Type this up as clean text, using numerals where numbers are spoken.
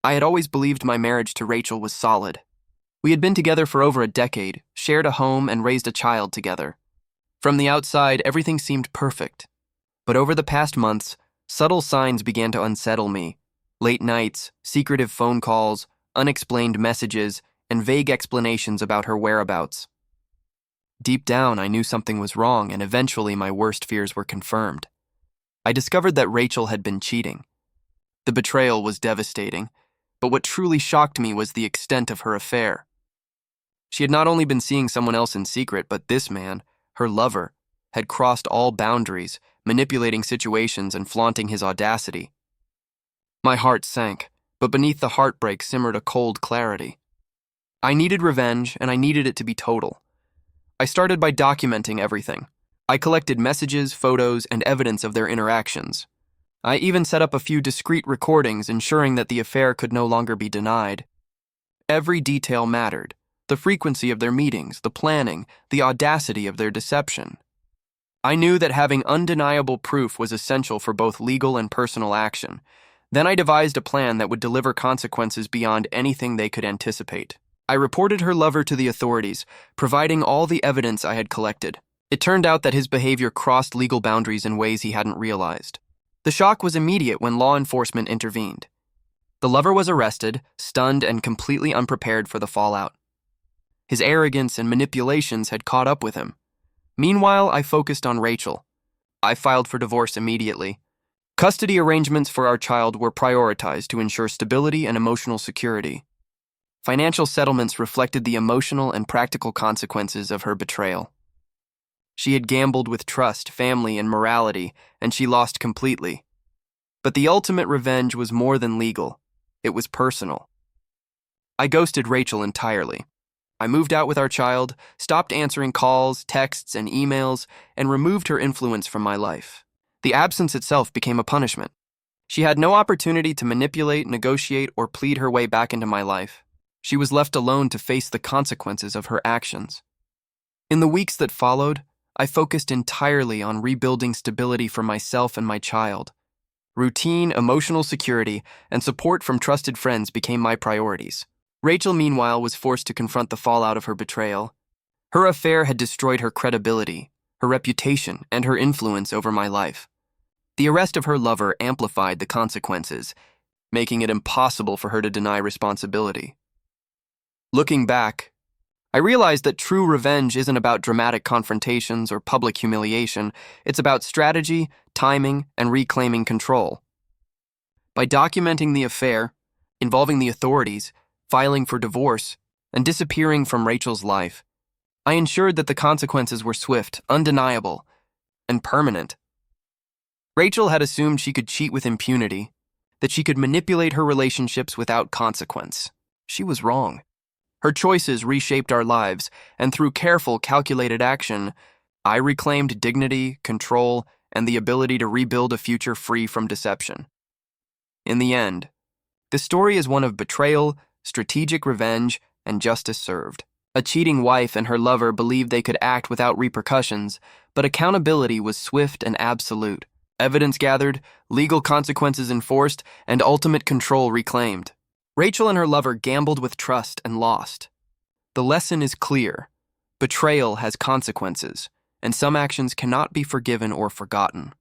I had always believed my marriage to Rachel was solid. We had been together for over a decade, shared a home, and raised a child together. From the outside, everything seemed perfect. But over the past months, subtle signs began to unsettle me. Late nights, secretive phone calls, unexplained messages, and vague explanations about her whereabouts. Deep down, I knew something was wrong, and eventually my worst fears were confirmed. I discovered that Rachel had been cheating. The betrayal was devastating, but what truly shocked me was the extent of her affair. She had not only been seeing someone else in secret, but this man, her lover, had crossed all boundaries, manipulating situations and flaunting his audacity. My heart sank, but beneath the heartbreak simmered a cold clarity. I needed revenge, and I needed it to be total. I started by documenting everything. I collected messages, photos, and evidence of their interactions. I even set up a few discreet recordings, ensuring that the affair could no longer be denied. Every detail mattered: the frequency of their meetings, the planning, the audacity of their deception. I knew that having undeniable proof was essential for both legal and personal action. Then I devised a plan that would deliver consequences beyond anything they could anticipate. I reported her lover to the authorities, providing all the evidence I had collected. It turned out that his behavior crossed legal boundaries in ways he hadn't realized. The shock was immediate when law enforcement intervened. The lover was arrested, stunned, and completely unprepared for the fallout. His arrogance and manipulations had caught up with him. Meanwhile, I focused on Rachel. I filed for divorce immediately. Custody arrangements for our child were prioritized to ensure stability and emotional security. Financial settlements reflected the emotional and practical consequences of her betrayal. She had gambled with trust, family, and morality, and she lost completely. But the ultimate revenge was more than legal. It was personal. I ghosted Rachel entirely. I moved out with our child, stopped answering calls, texts, and emails, and removed her influence from my life. The absence itself became a punishment. She had no opportunity to manipulate, negotiate, or plead her way back into my life. She was left alone to face the consequences of her actions. In the weeks that followed, I focused entirely on rebuilding stability for myself and my child. Routine, emotional security, and support from trusted friends became my priorities. Rachel, meanwhile, was forced to confront the fallout of her betrayal. Her affair had destroyed her credibility, her reputation, and her influence over my life. The arrest of her lover amplified the consequences, making it impossible for her to deny responsibility. Looking back, I realized that true revenge isn't about dramatic confrontations or public humiliation. It's about strategy, timing, and reclaiming control. By documenting the affair, involving the authorities, filing for divorce, and disappearing from Rachel's life, I ensured that the consequences were swift, undeniable, and permanent. Rachel had assumed she could cheat with impunity, that she could manipulate her relationships without consequence. She was wrong. Her choices reshaped our lives, and through careful, calculated action, I reclaimed dignity, control, and the ability to rebuild a future free from deception. In the end, the story is one of betrayal, strategic revenge, and justice served. A cheating wife and her lover believed they could act without repercussions, but accountability was swift and absolute. Evidence gathered, legal consequences enforced, and ultimate control reclaimed. Rachel and her lover gambled with trust and lost. The lesson is clear. Betrayal has consequences, and some actions cannot be forgiven or forgotten.